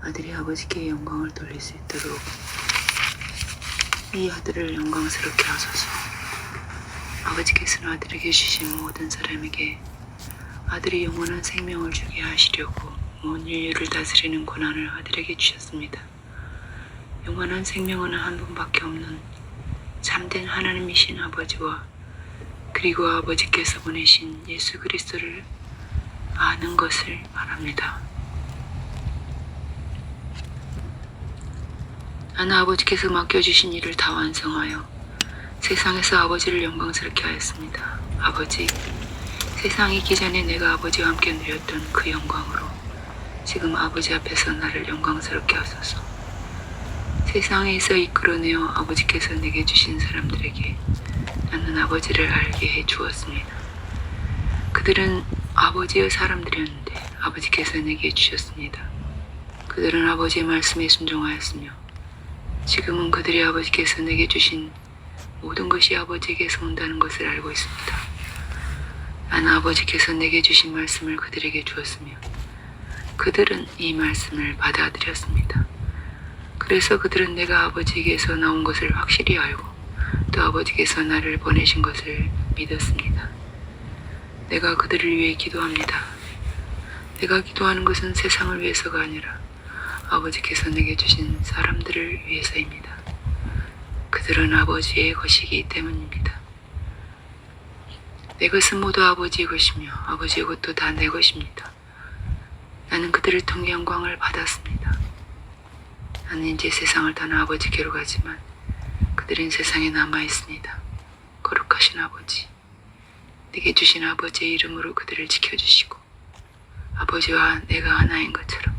아들이 아버지께 영광을 돌릴 수 있도록 이 아들을 영광스럽게 하소서. 아버지께서는 아들에게 주신 모든 사람에게 아들이 영원한 생명을 주게 하시려고 온 인류를 다스리는 권한을 아들에게 주셨습니다. 영원한 생명은 한 분밖에 없는 참된 하나님이신 아버지와 그리고 아버지께서 보내신 예수 그리스도를 아는 것을 말합니다. 나는 아버지께서 맡겨주신 일을 다 완성하여 세상에서 아버지를 영광스럽게 하였습니다. 아버지, 세상이 있기 전에 내가 아버지와 함께 누렸던 그 영광으로 지금 아버지 앞에서 나를 영광스럽게 하소서. 세상에서 이끌어내어 아버지께서 내게 주신 사람들에게 나는 아버지를 알게 해 주었습니다. 그들은 아버지의 사람들이었는데 아버지께서 내게 주셨습니다. 그들은 아버지의 말씀에 순종하였으며 지금은 그들이 아버지께서 내게 주신 모든 것이 아버지에게서 온다는 것을 알고 있습니다. 나는 아버지께서 내게 주신 말씀을 그들에게 주었으며 그들은 이 말씀을 받아들였습니다. 그래서 그들은 내가 아버지에게서 나온 것을 확실히 알고 또 아버지께서 나를 보내신 것을 믿었습니다. 내가 그들을 위해 기도합니다. 내가 기도하는 것은 세상을 위해서가 아니라 아버지께서 내게 주신 사람들을 위해서입니다. 그들은 아버지의 것이기 때문입니다. 내 것은 모두 아버지의 것이며 아버지의 것도 다 내 것입니다. 나는 그들을 통해 영광을 받았습니다. 나는 이제 세상을 떠나 아버지께로 가지만 그들은 세상에 남아있습니다. 거룩하신 아버지, 내게 주신 아버지의 이름으로 그들을 지켜주시고 아버지와 내가 하나인 것처럼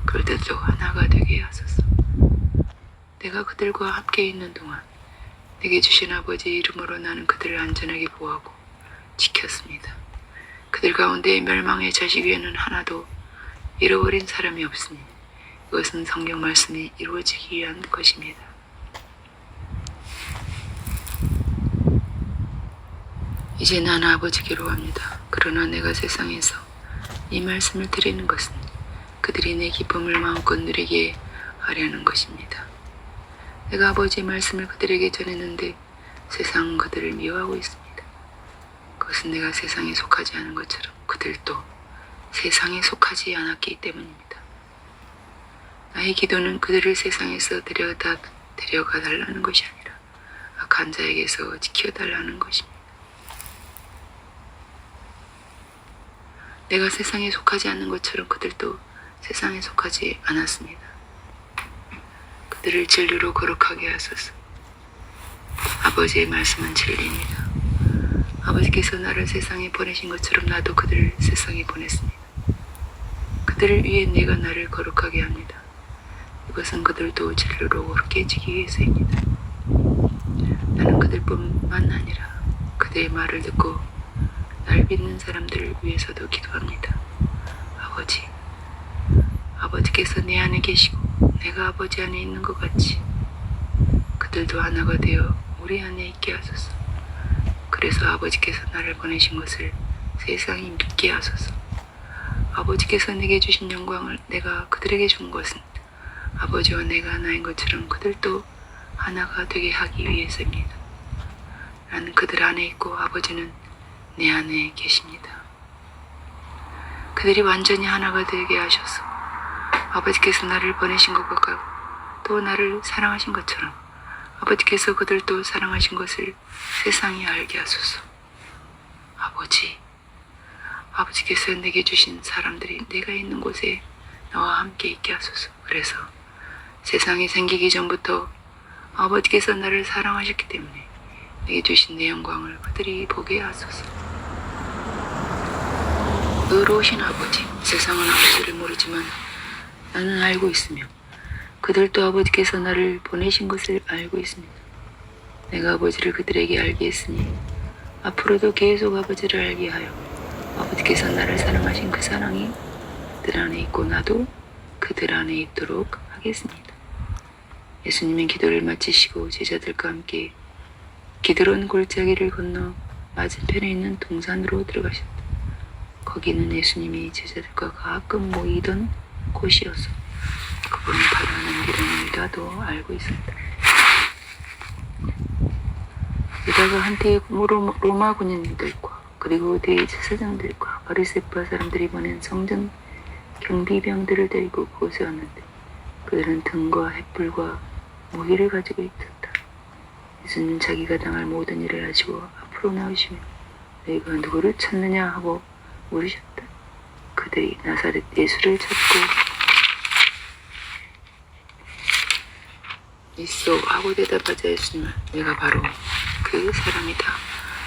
그들도 하나가 되게 하소서. 내가 그들과 함께 있는 동안 내게 주신 아버지의 이름으로 나는 그들을 안전하게 보호하고 지켰습니다. 그들 가운데 멸망의 자식 위에는 하나도 잃어버린 사람이 없으니 이것은 성경 말씀이 이루어지기 위한 것입니다. 이제 나는 아버지께로 갑니다. 그러나 내가 세상에서 이 말씀을 드리는 것은 그들이 내 기쁨을 마음껏 누리게 하려는 것입니다. 내가 아버지의 말씀을 그들에게 전했는데 세상은 그들을 미워하고 있습니다. 그것은 내가 세상에 속하지 않은 것처럼 그들도 세상에 속하지 않았기 때문입니다. 나의 기도는 그들을 세상에서 데려가 달라는 것이 아니라 악한 자에게서 지켜달라는 것입니다. 내가 세상에 속하지 않는 것처럼 그들도 세상에 속하지 않았습니다. 그들을 진리로 거룩하게 하소서. 아버지의 말씀은 진리입니다. 아버지께서 나를 세상에 보내신 것처럼 나도 그들을 세상에 보냈습니다. 그들을 위해 내가 나를 거룩하게 합니다. 이것은 그들도 진리로 거룩해지기 위해서입니다. 나는 그들뿐만 아니라 그들의 말을 듣고 날 믿는 사람들을 위해서도 기도합니다. 아버지께서 내 안에 계시고 내가 아버지 안에 있는 것 같이 그들도 하나가 되어 우리 안에 있게 하소서. 그래서 아버지께서 나를 보내신 것을 세상이 믿게 하소서. 아버지께서 내게 주신 영광을 내가 그들에게 준 것은 아버지와 내가 하나인 것처럼 그들도 하나가 되게 하기 위해서입니다. 나는 그들 안에 있고 아버지는 내 안에 계십니다. 그들이 완전히 하나가 되게 하셔서 아버지께서 나를 보내신 것과 같고 또 나를 사랑하신 것처럼 아버지께서 그들도 사랑하신 것을 세상이 알게 하소서. 아버지께서 내게 주신 사람들이 내가 있는 곳에 나와 함께 있게 하소서. 그래서 세상이 생기기 전부터 아버지께서 나를 사랑하셨기 때문에 내게 주신 내 영광을 그들이 보게 하소서. 의로우신 아버지, 세상은 아버지를 모르지만 나는 알고 있으며 그들도 아버지께서 나를 보내신 것을 알고 있습니다. 내가 아버지를 그들에게 알게 했으니 앞으로도 계속 아버지를 알게 하여 아버지께서 나를 사랑하신 그 사랑이 그들 안에 있고 나도 그들 안에 있도록 하겠습니다. 예수님은 기도를 마치시고 제자들과 함께 기드론 골짜기를 건너 맞은편에 있는 동산으로 들어가셨다. 거기는 예수님이 제자들과 가끔 모이던 곳이어서 그분을 바라는 길은 유다도 알고 있었다. 유다가 한때 로마 군인들과 그리고 대제사장들과 바리새파 사람들이 보낸 성전 경비병들을 데리고 그곳에 왔는데 그들은 등과 횃불과 무기를 가지고 있었다. 예수님은 자기가 당할 모든 일을 하시고 앞으로 나오시며 너희가 누구를 찾느냐 하고 물으셨다. 그들이 나사렛 예수를 찾고 있어 하고 대답하자 예수님은 내가 바로 그 사람이다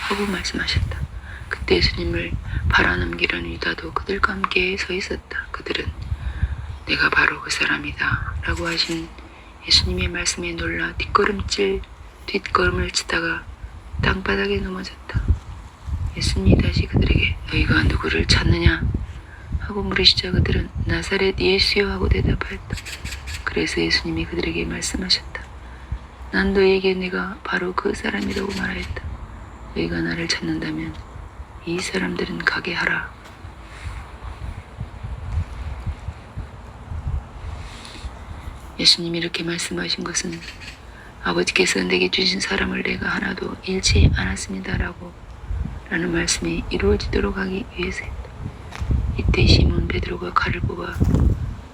하고 말씀하셨다. 그때 예수님을 바라넘기려는 유다도 그들과 함께 서 있었다. 그들은 내가 바로 그 사람이다 라고 하신 예수님의 말씀에 놀라 뒷걸음을 치다가 땅바닥에 넘어졌다. 예수님이 다시 그들에게 너희가 누구를 찾느냐 하고 물으시자 그들은 나사렛 예수여 하고 대답하였다. 그래서 예수님이 그들에게 말씀하셨다. 난 너희에게 내가 바로 그 사람이라고 말하였다. 너희가 나를 찾는다면 이 사람들은 가게 하라. 예수님이 이렇게 말씀하신 것은 아버지께서 내게 주신 사람을 내가 하나도 잃지 않았습니다라고 라는 말씀이 이루어지도록 하기 위해서였다. 이때 시몬 베드로가 칼을 뽑아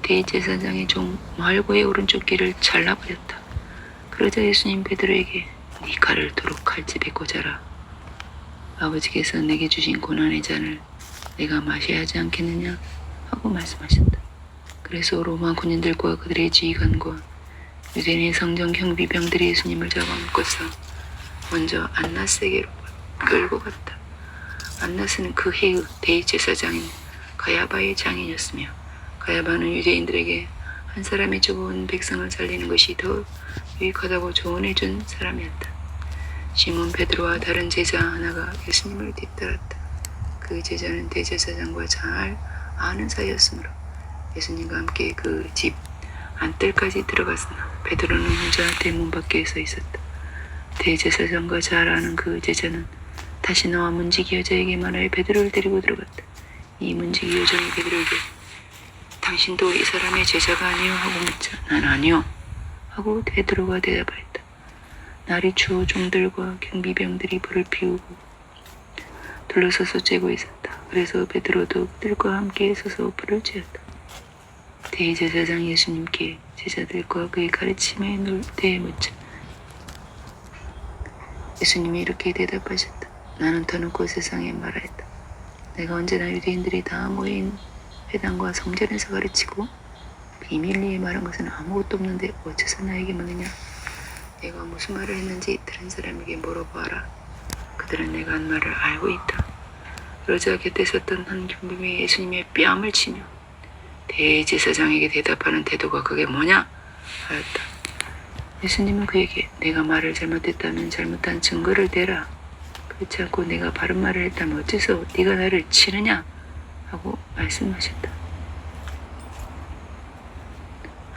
대제사장의 종 말고의 오른쪽 귀를 잘라버렸다. 그러자 예수님 베드로에게 네 칼을 도로 칼집에 꽂아라. 아버지께서 내게 주신 고난의 잔을 내가 마셔야 하지 않겠느냐 하고 말씀하셨다. 그래서 로마 군인들과 그들의 지휘관과 유대인의 성전 경비병들이 예수님을 잡아먹고서 먼저 안나스에게로 끌고 갔다. 안나스는 그 해의 대제사장인 가야바의 장인이었으며 가야바는 유대인들에게 한 사람이 죽어온 백성을 살리는 것이 더 유익하다고 조언해준 사람이었다. 시몬 베드로와 다른 제자 하나가 예수님을 뒤따랐다. 그 제자는 대제사장과 잘 아는 사이였으므로 예수님과 함께 그 집 안뜰까지 들어갔으나 베드로는 혼자 대문 밖에 서 있었다. 대제사장과 잘 아는 그 제자는 다시 나와 문지기 여자에게 말하여 베드로를 데리고 들어갔다. 이 문지기 여자가 베드로에게 당신도 이 사람의 제자가 아니요 하고 묻자 난 아니요 하고 베드로가 대답하였다. 날이 추워 종들과 경비병들이 불을 피우고 둘러서서 쬐고 있었다. 그래서 베드로도 그들과 함께 서서 불을 쬐었다. 대제사장 예수님께 제자들과 그의 가르침에 대해 묻자 예수님이 이렇게 대답하셨다. 나는 더놓고 세상에 말하였다. 내가 언제나 유대인들이 다 모인 회당과 성전에서 가르치고 비밀리에 말한 것은 아무것도 없는데 어째서 나에게 묻느냐. 내가 무슨 말을 했는지 다른 사람에게 물어보아라. 그들은 내가 한 말을 알고 있다. 그러자 곁에 섰던 한 경비병이 예수님의 뺨을 치며 대제사장에게 대답하는 태도가 그게 뭐냐 하였다. 예수님은 그에게 내가 말을 잘못했다면 잘못한 증거를 대라. 그렇지 않고 내가 바른 말을 했다면 어째서 네가 나를 치느냐 하고 말씀하셨다.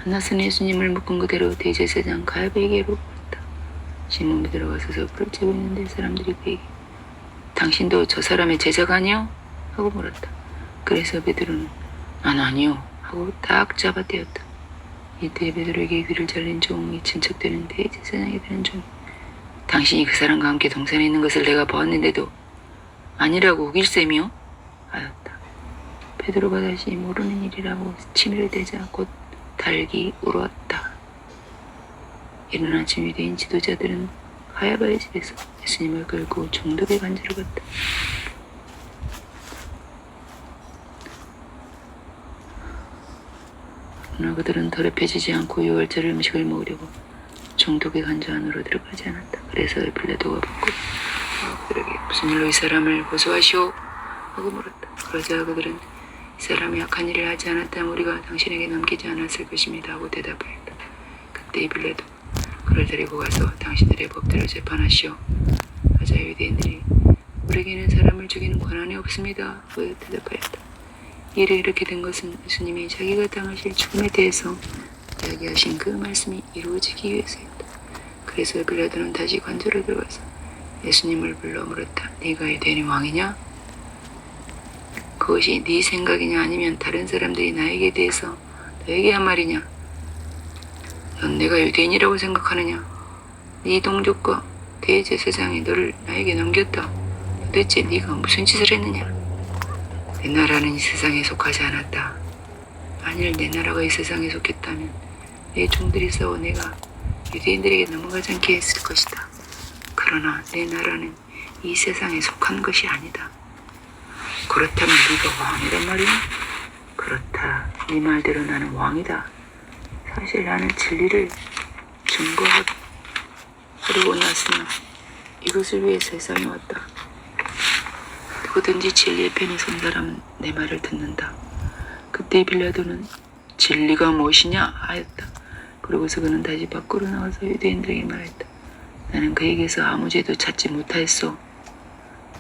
안나스는 예수님을 묶은 그대로 대제사장 가야바에게로 갔다. 시몬 베드로가 서서 불을 쬐고 있는데 사람들이 그에게 당신도 저 사람의 제자가 아니요? 하고 물었다. 그래서 베드로는 난 아니요 하고 딱 잡아떼었다. 이때 베드로에게 귀를 잘린 종이 친척되는 대제사장이 되는 종이 당신이 그 사람과 함께 동산에 있는 것을 내가 보았는데도 아니라고 우길셈이요? 하였다. 베드로가 다시 모르는 일이라고 치밀을 대자 곧 달기 울었다. 이른 아침 유대인 지도자들은 가야바의 집에서 예수님을 끌고 종독의 관제로 갔다. 그러나 그들은 더럽혀지지 않고 유월절 음식을 먹으려고 종독의 관저 안으로 들어가지 않았다. 그래서 빌라도가 붙고 그들에게 무슨 일로 이 사람을 고소하시오? 하고 물었다. 그러자 그들은 이 사람이 악한 일을 하지 않았다면 우리가 당신에게 넘기지 않았을 것입니다 하고 대답하였다. 그때 빌라도 그를 데리고 가서 당신들의 법대로 재판하시오. 하자 유대인들이 우리에게는 사람을 죽이는 권한이 없습니다 하고 대답하였다. 일이 이렇게 된 것은 예수님이 자기가 당하실 죽음에 대해서 이야기하신 그 말씀이 이루어지기 위해서였다. 그래서 빌라도는 다시 관저로 들어가서 예수님을 불러 물었다. 네가 유대인의 왕이냐? 그것이 네 생각이냐 아니면 다른 사람들이 나에게 대해서 너에게 한 말이냐? 넌 내가 유대인이라고 생각하느냐? 네 동족과 대제사장이 너를 나에게 넘겼다. 도대체 네가 무슨 짓을 했느냐? 내 나라는 이 세상에 속하지 않았다. 만일 내 나라가 이 세상에 속했다면 내 종들이 싸워 내가 유대인들에게 넘어가지 않게 했을 것이다. 그러나 내 나라는 이 세상에 속한 것이 아니다. 그렇다면 네가 왕이란 말이야? 그렇다. 네 말대로 나는 왕이다. 사실 나는 진리를 증거하려고 났으나 이것을 위해 세상에 왔다. 누구든지 진리의 편에 선 사람은 내 말을 듣는다. 그때 빌라도는 진리가 무엇이냐 하였다. 그러고서 그는 다시 밖으로 나와서 유대인들에게 말했다. 나는 그에게서 아무 죄도 찾지 못하였소.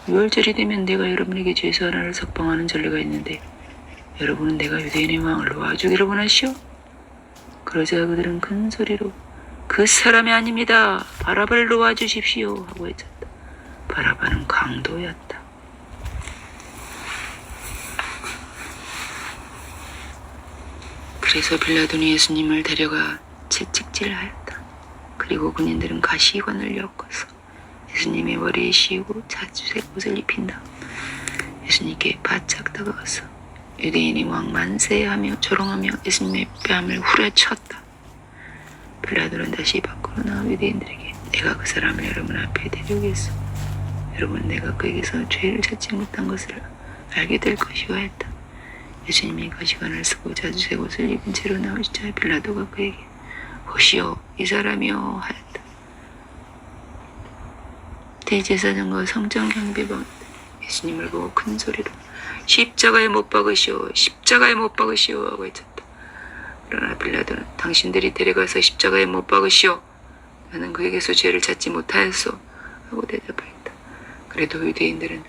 유월절이 되면 내가 여러분에게 죄수 하나를 석방하는 전례가 있는데 여러분은 내가 유대인의 왕을 놓아주기를 원하시오? 그러자 그들은 큰 소리로 그 사람이 아닙니다. 바라바를 놓아주십시오 하고 외쳤다. 바라바는 강도였다. 그래서 빌라도는 예수님을 데려가 채찍질하였다. 그리고 군인들은 가시관을 엮어서 예수님의 머리에 씌우고 자주색 옷을 입힌 다음 예수님께 바짝 다가가서 유대인이 왕 만세하며 조롱하며 예수님의 뺨을 후려쳤다. 빌라도는 다시 밖으로 나와 유대인들에게 내가 그 사람을 여러분 앞에 데려오겠소. 여러분 내가 그에게서 죄를 찾지 못한 것을 알게 될 것이오 했다. 예수님이 가시관을 쓰고 자주색 옷을 입은 채로 나오시자 빌라도가 그에게 보시오 이 사람이요 하였다. 대제사장과 성전 경비병 예수님을 보고 큰 소리로 십자가에 못 박으시오 십자가에 못 박으시오 하고 외쳤다. 그러나 빌라도는 당신들이 데려가서 십자가에 못 박으시오 나는 그에게서 죄를 찾지 못하였소 하고 대답하였다. 그래도 유대인들은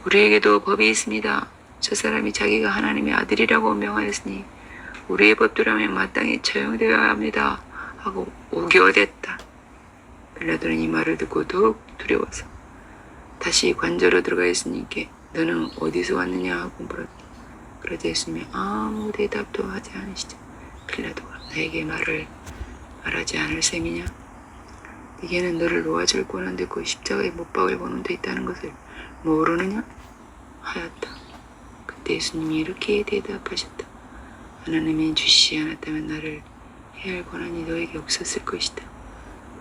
우리에게도 법이 있습니다. 저 사람이 자기가 하나님의 아들이라고 명하였으니 우리의 법대로라면 마땅히 처형되어야 합니다 하고 우겨댔다. 빌라도는 이 말을 듣고 더욱 두려워서 다시 관저로 들어가 예수님께 너는 어디서 왔느냐 하고 물었다. 그러자 예수님이 아무 대답도 하지 않으시자 빌라도가 나에게 말하지 않을 셈이냐? 네게는 너를 놓아줄 권한도 있고 십자가에 못 박을 권한도 있다는 것을 모르느냐? 하였다. 그때 예수님이 이렇게 대답하셨다. 하나님이 주시지 않았다면 나를 해할 권한이 너에게 없었을 것이다.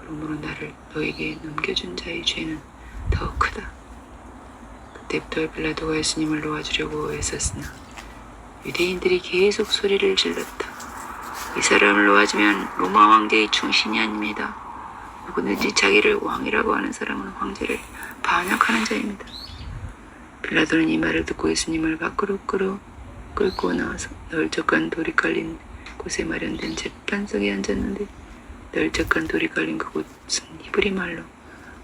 그러므로 나를 너에게 넘겨준 자의 죄는 더 크다. 그때부터 빌라도가 예수님을 놓아주려고 애썼으나 유대인들이 계속 소리를 질렀다. 이 사람을 놓아주면 로마 황제의 충신이 아닙니다. 누구든지 자기를 왕이라고 하는 사람은 황제를 반역하는 자입니다. 빌라도는 이 말을 듣고 예수님을 밖으로 끌고 나와서 널쩍한 돌이 깔린 곳에 마련된 재판석에 앉았는데 널쩍한 돌이 깔린 그곳은 히브리 말로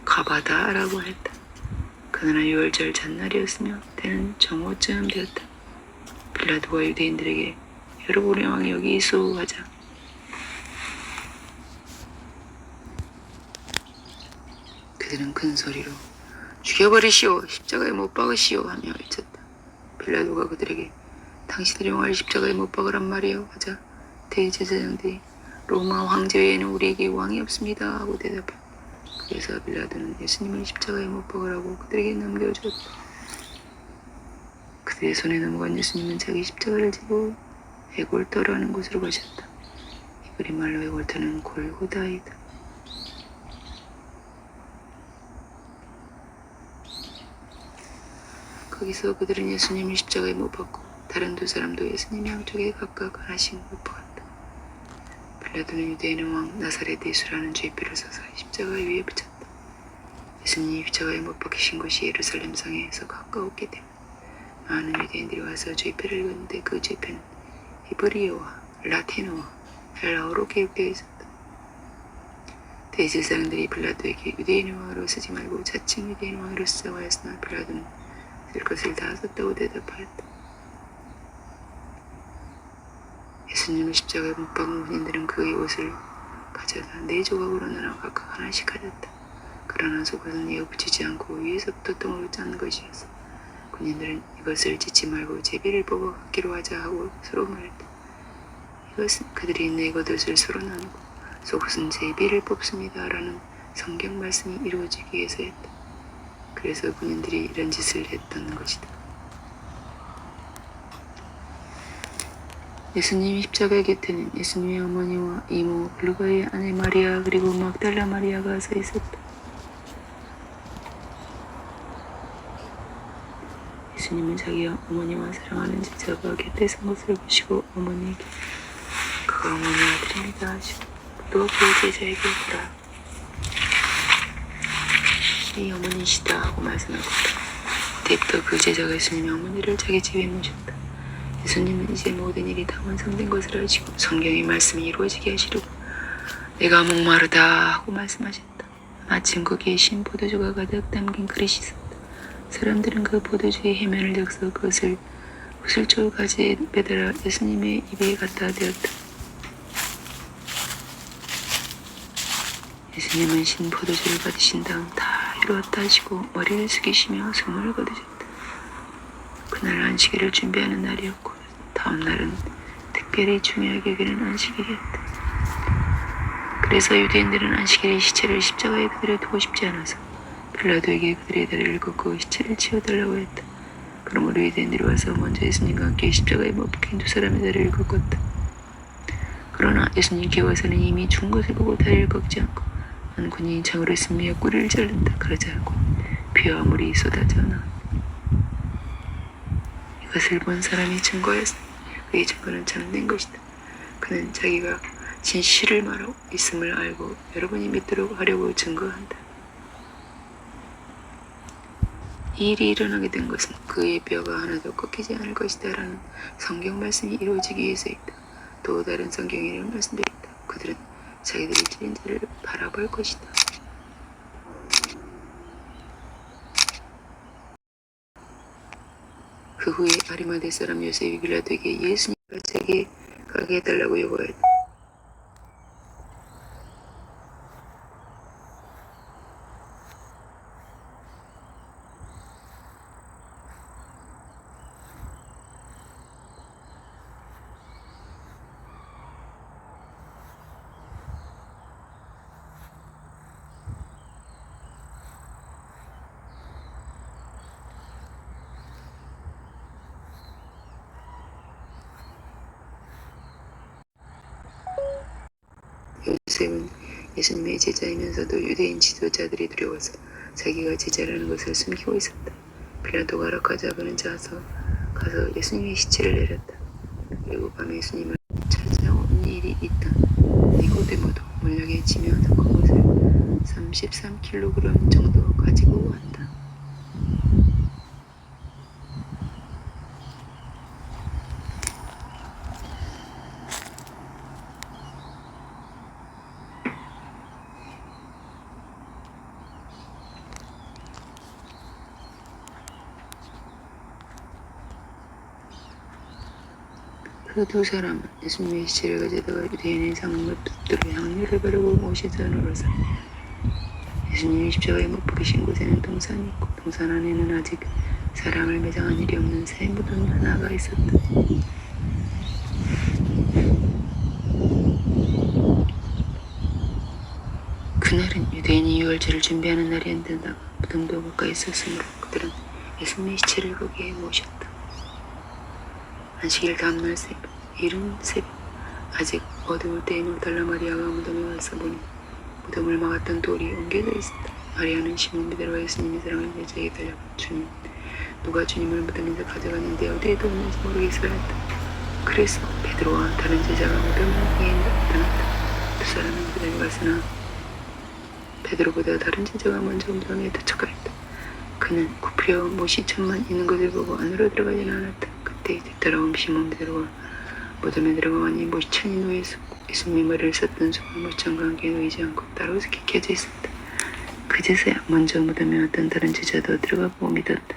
가바다라고 했다. 그러나 유월절 전날이었으며 때는 정오쯤 되었다. 빌라도가 유대인들에게 여러분의 왕이 여기 있소 하자 그들은 큰 소리로 죽여버리시오 십자가에 못 박으시오 하며 외쳤다. 빌라도가 그들에게 당신들의 왕을 십자가에 못 박으란 말이요 하자 대제사장들이 로마 황제 외에는 우리에게 왕이 없습니다 하고 대답했다. 그래서 빌라도는 예수님을 십자가에 못 박으라고 그들에게 넘겨줬다. 그들의 손에 넘어간 예수님은 자기 십자가를 지고 에골터라는 곳으로 가셨다. 히브리 말로 에골터는 골고다이다. 거기서 그들은 예수님을 십자가에 못 박고 다른 두 사람도 예수님 양쪽에 각각 하나씩 못 박았다. 빌라도는 유대인의 왕 나사렛 예수라는 죄표를 써서 십자가 위에 붙였다. 예수님이 십자가에 못 박히신 곳이 예루살렘 성에서 가까웠기 때문에 많은 유대인들이 와서 죄표를 읽었는데 그 죄표는 히브리어와 라틴어와 헬라어로 기록되어 있었다. 대제사장들이 빌라도에게 유대인의 왕으로 쓰지 말고 자칭 유대인의 왕으로 쓰자고 하였으나 빌라도는 쓸 것을 다 썼다고 대답하였다. 예수님을 십자가에 못 박은 군인들은 그의 옷을 가져다 4조각으로 나눠 각각 하나씩 가졌다. 그러나 속옷은 이어붙이지 않고 위에서부터 똥으로 짠 것이었어. 군인들은 이것을 찢지 말고 제비를 뽑아 갖기로 하자 하고 서로 말했다. 이것은 그들이 내 겉옷을 서로 나누고 속옷은 제비를 뽑습니다 라는 성경 말씀이 이루어지기 위해서였다. 그래서 군인들이 이런 짓을 했던 것이다. 예수님 십자가 곁에는 예수님의 어머니와 이모 글루바의 아내 마리아 그리고 막달라 마리아가 서 있었다. 예수님은 자기와 어머니와 사랑하는 제자가 곁에 선 것을 보시고 어머니에게 그가 어머니 아들입니다 하시고 또 그 제자에게 보라 이 어머니시다 하고 말씀하고 그때부터 그 제자가 예수님의 어머니를 자기 집에 모셨다. 예수님은 이제 모든 일이 다 완성된 것을 아시고 성경의 말씀이 이루어지게 하시려고 내가 목마르다 하고 말씀하셨다. 마침 거기에 신 포도주가 가득 담긴 그릇이 있었다. 사람들은 그 포도주의 해면을 적서 그것을 구슬줄 가지에 매달아 예수님의 입에 갖다 대었다. 예수님은 신 포도주를 받으신 다음 다 이루었다 하시고 머리를 숙이시며 숨을 거두셨다. 그날 안식일을 준비하는 날이었고 다음 날은 특별히 중요하게 여기는 안식일이었다. 그래서 유대인들은 안식일에 시체를 십자가에 그대로 두고 싶지 않아서 빌라도에게 그들의 다리를 걷고 시체를 치워달라고 했다. 그러므로 유대인들이 와서 먼저 예수님과 함께 십자가에 못 박힌 두 사람의 다리를 걷었다. 그러나 예수님께 와서는 이미 죽은 것을 보고 다리를 걷지 않고 한 군인이 창으로 예수님의 꼬리를 자른다. 그러자 하고 피와 물이 쏟아져 나왔다. 이것을 본 사람이 증거하였으니 그의 증거는 참된 것이다. 그는 자기가 진실을 말하고 있음을 알고 여러분이 믿도록 하려고 증거한다. 이 일이 일어나게 된 것은 그의 뼈가 하나도 꺾이지 않을 것이다 라는 성경 말씀이 이루어지기 위해서있다. 또 다른 성경에 이런 말씀도 있다. 그들은 자기들이 찔린 자를 바라볼 것이다. 그 후에 아리마대 사람 요셉이 빌라도에게 예수님과 자기에 가게 해달라고 요구하였다. 요셉은 예수님의 제자이면서도 유대인 지도자들이 두려워서 자기가 제자라는 것을 숨기고 있었다. 빌라도가 허락하자 그는 가서 예수님의 시체를 내렸다. 그리고 밤에 예수님을 찾아온 일이 있던 니고데모도 물약에 치며 덮은 것을 33kg 정도 가지고 왔다. 그 두 사람은 예수님의 시체를 가져다가 유대인의 장로들의 향유를 바르고 모시전으로서 예수님이 십자가에 못 박히신 곳에는 동산이 있고 동산 안에는 아직 사람을 매장한 일이 없는 새 무덤 하나가 있었다. 그날은 유대인이 유월절을 준비하는 날이었는데 무덤도 가까이 있었으므로 그들은 예수님의 시체를 거기에 모셨다. 안식일 다음날 새벽, 이른 새벽, 아직 어두울 때에 막달라 마리아가 무덤에 와서 보니 무덤을 막았던 돌이 옮겨져 있었다. 마리아는 시몬 베드로와 예수님의 사랑을 제자에게 달려가 주님, 누가 주님을 무덤에서 가져갔는데 어디에 두었는지 모르겠어 했다. 그래서 베드로와 다른 제자가 무덤 위에 나타났다. 두 사람은 무덤에 갔으나 베드로보다 다른 제자가 먼저 무덤에 도착하였다. 그는 굽혀 못이 천만 있는 것을 보고 안으로 들어가지는 않았다. 그때 뒤따라온 시몬 베드로가 무덤에 들어가니 못이 천이 놓여있었고 예수님의 머리를 썼던 수건 못천과 함께 놓이지 않고 따로 켜져 있었다. 그제서야 먼저 무덤에 왔던 다른 제자도 들어가 보고 믿었다.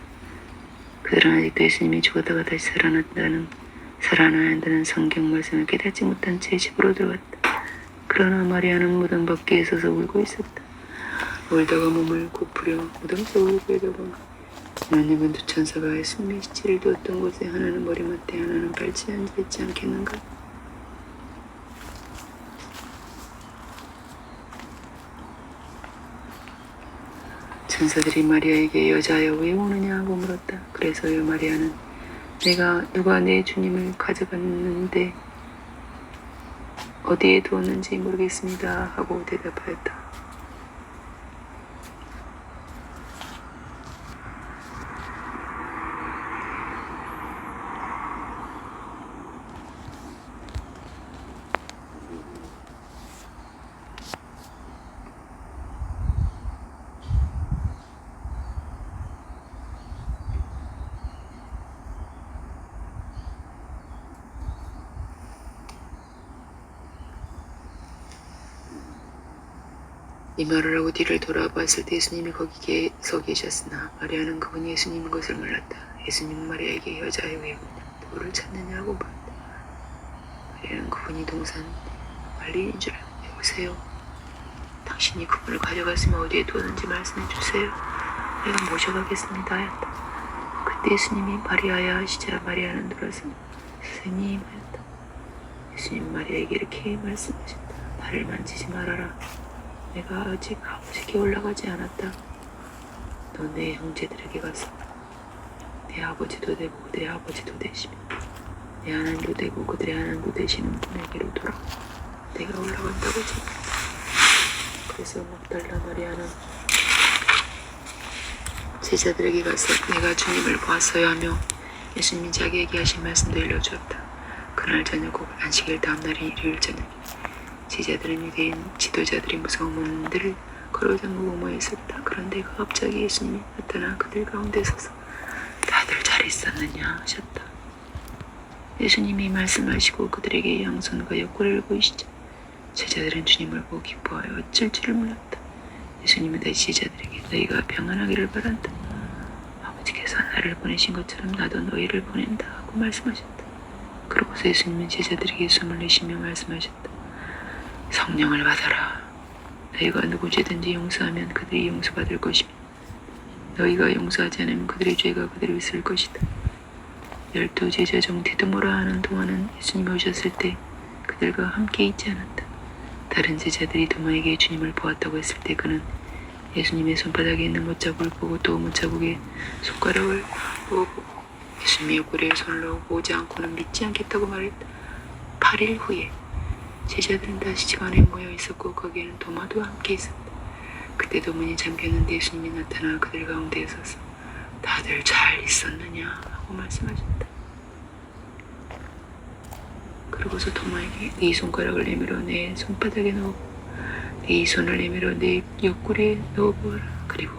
그들은 아직도 예수님이 죽었다가 다시 살아나야 한다는 성경 말씀을 깨닫지 못한 채 집으로 들어갔다. 그러나 마리아는 무덤 밖에 서서 울고 있었다. 울다가 몸을 굽으려 무덤 속으로 들여다보니 하나님은 두 천사가 예수님의 시체를 두었던 곳에 하나는 머리맡에 하나는 발치에 앉아있지 않겠는가? 천사들이 마리아에게 여자여 왜 우느냐고 물었다. 그래서요 마리아는 내가 누가 내 주님을 가져갔는데 어디에 두었는지 모르겠습니다 하고 대답하였다. 이 말을 하고 뒤를 돌아봤을 때 예수님이 거기에 서 계셨으나 마리아는 그분이 예수님인 것을 몰랐다. 예수님은 마리아에게 여자여 왜 누구를 찾느냐고 물었다. 마리아는 그분이 동산 관리인 줄 알고 여보세요. 당신이 그분을 가져갔으면 어디에 두었는지 말씀해 주세요. 내가 모셔가겠습니다 하였다. 그때 예수님이 마리아야 하시자 마리아는 돌아서 선생님 하였다. 예수님 마리아에게 이렇게 말씀하셨다. 나를 만지지 말아라. 내가 아직 아버지께 올라가지 않았다. 너 내 형제들에게 가서 내 아버지도 되고 내 아버지도 되시며 내 하나님도 되고 그들의 하나님도 되시는 분에게로 돌아와. 내가 올라간다고 전했다. 그래서 막달라 마리아는 제자들에게 가서 내가 주님을 보았어요 하며 예수님이 자기에게 하신 말씀도 일러주었다. 그날 저녁 곧 안식일 다음날인 일요일 저녁 제자들은 유대인 지도자들이 무서운 문들을 걸어잠그고 모여 있었다. 그런데 갑자기 예수님이 나타나 그들 가운데 서서 다들 잘 있었느냐 하셨다. 예수님이 말씀하시고 그들에게 양손과 옆구리를 보이시자 제자들은 주님을 보고 기뻐하여 어쩔 줄을 몰랐다. 예수님은 다시 제자들에게 너희가 평안하기를 바란다. 아버지께서 나를 보내신 것처럼 나도 너희를 보낸다 하고 말씀하셨다. 그러고서 예수님은 제자들에게 숨을 내쉬며 말씀하셨다. 성령을 받아라. 너희가 누구죄든지 용서하면 그들이 용서받을 것이며 너희가 용서하지 않으면 그들의 죄가 그들을 있을 것이다. 12 제자 중 디두모라 하는 동화는 예수님이 오셨을 때 그들과 함께 있지 않았다. 다른 제자들이 도마에게 주님을 보았다고 했을 때 그는 예수님의 손바닥에 있는 못자국을 보고 또 못자국에 손가락을 보고 예수님의 옆구리에 손을 넣고 오지 않고는 믿지 않겠다고 말했다. 8일 후에 제자들은 다시 집안에 모여 있었고 거기에는 도마도 함께 있었다. 그때도 문이 잠겼는데 예수님이 나타나 그들 가운데에 서서 다들 잘 있었느냐 하고 말씀하셨다. 그러고서 도마에게 네 손가락을 내밀어 내 손바닥에 넣고 네 손을 내밀어 내 옆구리에 넣어보아라. 그리고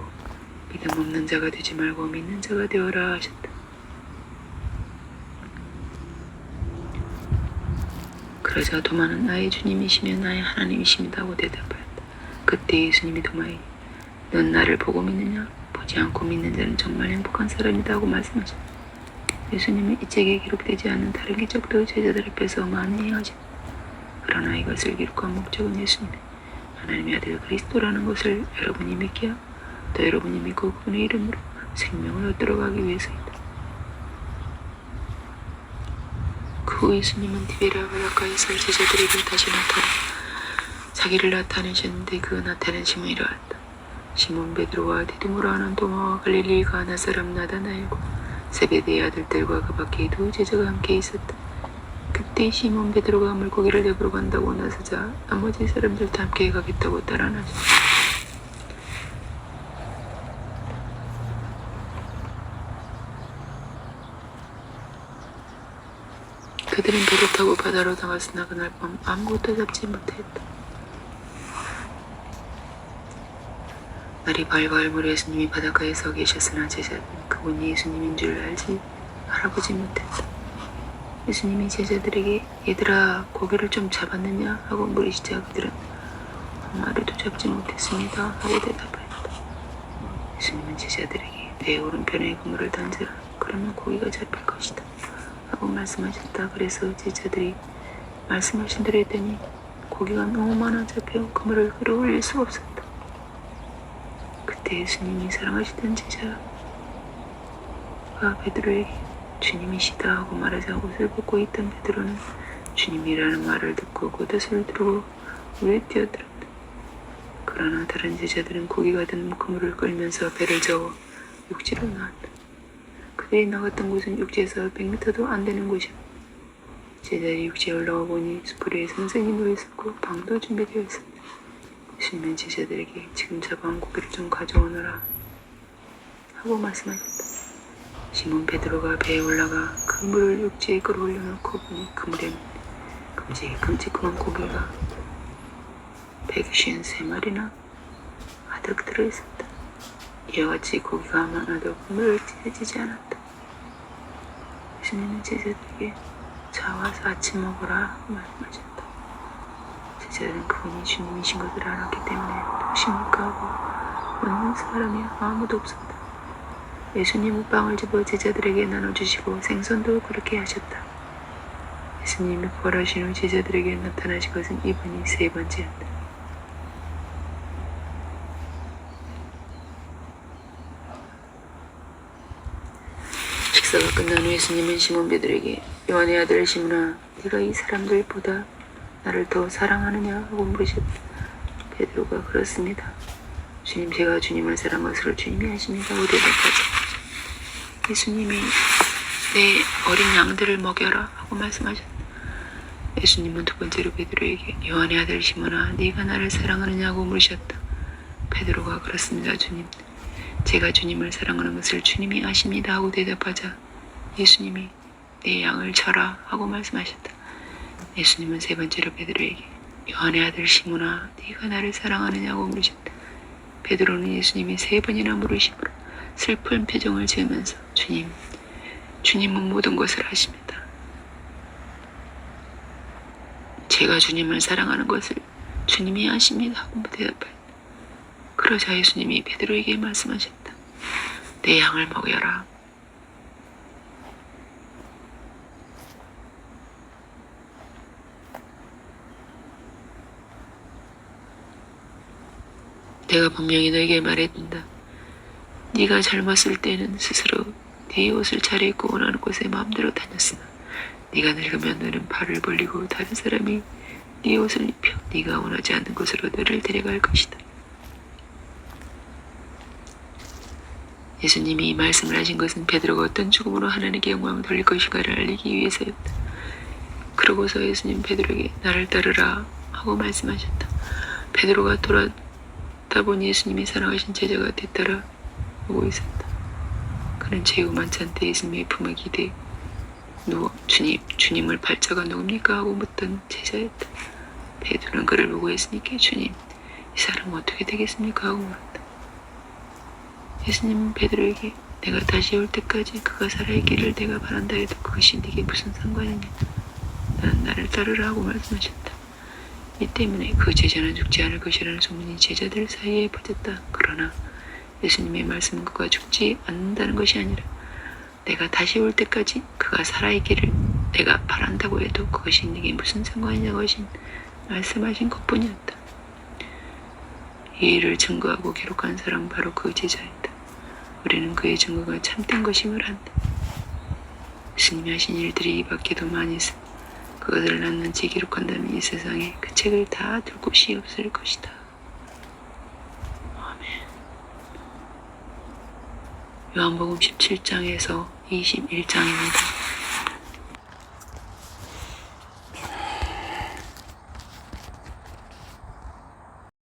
믿음 없는 자가 되지 말고 믿는 자가 되어라 하셨다. 그러자 도마는 나의 주님이시며 나의 하나님이십니다 하고 대답하였다. 그때 예수님이 도마에게 넌 나를 보고 믿느냐? 보지 않고 믿는 자는 정말 행복한 사람이다 하고 말씀하셨다. 예수님은 이 책에 기록되지 않은 다른 기적도 제자들 앞에서 많이 하셨다. 그러나 이것을 기록한 목적은 예수님이 하나님의 아들 그리스도라는 것을 여러분이 믿기야 또 여러분이 믿고 그분의 이름으로 생명을 얻도록 하기 위해서이다. 그 후 예수님은 디베라 바닷가에서 제자들에게 다시 나타나 자기를 나타내셨는데 그 나타낸 시몬이 이러했다. 시몬 베드로와 디두모라 하는 도마와 갈릴리 가나 사람 나다나엘과 세베대의 아들들과 그 밖에 두 제자가 함께 있었다. 그때 시몬 베드로가 물고기를 잡으러 간다고 나서자 나머지 사람들도 함께 가겠다고 따라 나섰다. 그들은 배를 타고 바다로 나갔으나 그날 밤 아무것도 잡지 못했다. 날이 밝아 무렵 예수님이 바닷가에 서 계셨으나 제자들은 그분이 예수님인 줄 알아보지 못했다. 예수님이 제자들에게 얘들아 고기를 좀 잡았느냐 하고 물으시자 그들은 한 마리도 잡지 못했습니다 하고 대답하였다. 예수님은 제자들에게 내 오른편에 그물을 던져라. 그러면 고기가 잡힐 것이다 하고 말씀하셨다. 그래서 제자들이 말씀하신 대로 했더니 고기가 너무 많아 잡혀 그물을 끌어올릴 수가 없었다. 그때 예수님이 사랑하시던 제자가 베드로에게 주님이시다 하고 말하자 옷을 벗고 있던 베드로는 주님이라는 말을 듣고 그 뜻을 들고 물에 뛰어들었다. 그러나 다른 제자들은 고기가 든 그물을 끌면서 배를 저어 육지로 나왔다. 그들이 나갔던 곳은 육지에서 100m도 안 되는 곳이었다. 제자들이 육지에 올라와 보니 숯불에 선생이 누워있었고 방도 준비되어 있었다. 예수님은 제자들에게 지금 잡아온 고기를 좀 가져오너라 하고 말씀하셨다. 시몬 베드로가 배에 올라가 그물을 육지에 끌어올려놓고 보니 그물에는 큼직큼직한 고기가 153마리나 가득 들어있었다. 이와 같이 고기가 많아도 그물을 찢어지지 않았다. 예수님은 제자들에게 자 와서 아침 먹어라 말씀하셨다. 제자들은 그분이 주님이신 것을 알았기 때문에 누구십니까 하고 묻는 사람이 아무도 없었다. 예수님은 빵을 집어 제자들에게 나눠주시고 생선도 그렇게 하셨다. 예수님이 부활하신 후 제자들에게 나타나신 것은 이번이 세 번째였다. 식사가 끝난 후 예수님은 시몬 베드로에게 요한의 아들 시몬아, 네가 이 사람들보다 나를 더 사랑하느냐 하고 물으셨다. 베드로가 그렇습니다. 주님, 제가 주님을 사랑한 것을 주님이 아십니다 하고 대답하자 예수님이 내 어린 양들을 먹여라 하고 말씀하셨다. 예수님은 두 번째로 베드로에게 요한의 아들 시몬아, 네가 나를 사랑하느냐고 물으셨다. 베드로가 그렇습니다 주님, 제가 주님을 사랑하는 것을 주님이 아십니다 하고 대답하자 예수님이 내 양을 쳐라 하고 말씀하셨다. 예수님은 세 번째로 베드로에게 요한의 아들 시몬아, 네가 나를 사랑하느냐고 물으셨다. 베드로는 예수님이 세 번이나 물으심으로 슬픈 표정을 지으면서 주님은 모든 것을 아십니다. 제가 주님을 사랑하는 것을 주님이 아십니다 하고 대답하였다. 그러자 예수님이 베드로에게 말씀하셨다. 내 양을 먹여라. 내가 분명히 너에게 말했단다. 네가 젊었을 때는 스스로 네 옷을 차려입고 원하는 곳에 마음대로 다녔으나 네가 늙으면 너는 발을 벌리고 다른 사람이 네 옷을 입혀 네가 원하지 않는 곳으로 너를 데려갈 것이다. 예수님이 이 말씀을 하신 것은 베드로가 어떤 죽음으로 하나님께 영광을 돌릴 것인가를 알리기 위해서였다. 그러고서 예수님 베드로에게 나를 따르라 하고 말씀하셨다. 베드로가 돌아다 보니 예수님이 사랑하신 제자가 뒤따라 오고 있었다. 그는 제후 만찬 때 예수님의 품에 기대 누워 주님을 팔자가 누굽니까 하고 묻던 제자였다. 베드로는 그를 보고 예수님께 주님, 이 사람은 어떻게 되겠습니까 하고 물었다. 예수님은 베드로에게 내가 다시 올 때까지 그가 살아있기를 내가 바란다 해도 그것이 네게 무슨 상관이냐. 나는 나를 따르라 하고 말씀하셨다. 이 때문에 그 제자는 죽지 않을 것이라는 소문이 제자들 사이에 퍼졌다. 그러나 예수님의 말씀은 그가 죽지 않는다는 것이 아니라 내가 다시 올 때까지 그가 살아있기를 내가 바란다고 해도 그것이 네게 무슨 상관이냐고 하신 말씀하신 것뿐이었다. 이 일을 증거하고 기록한 사람은 바로 그 제자였다. 우리는 그의 증거가 참된 것임을 안다. 예수님이 하신 일들이 이 밖에도 많이 있어 그것을 낱낱이 기록한다면 이 세상에 그 책을 다 둘 곳이 없을 것이다. 아멘. 요한복음 17장에서 21장입니다.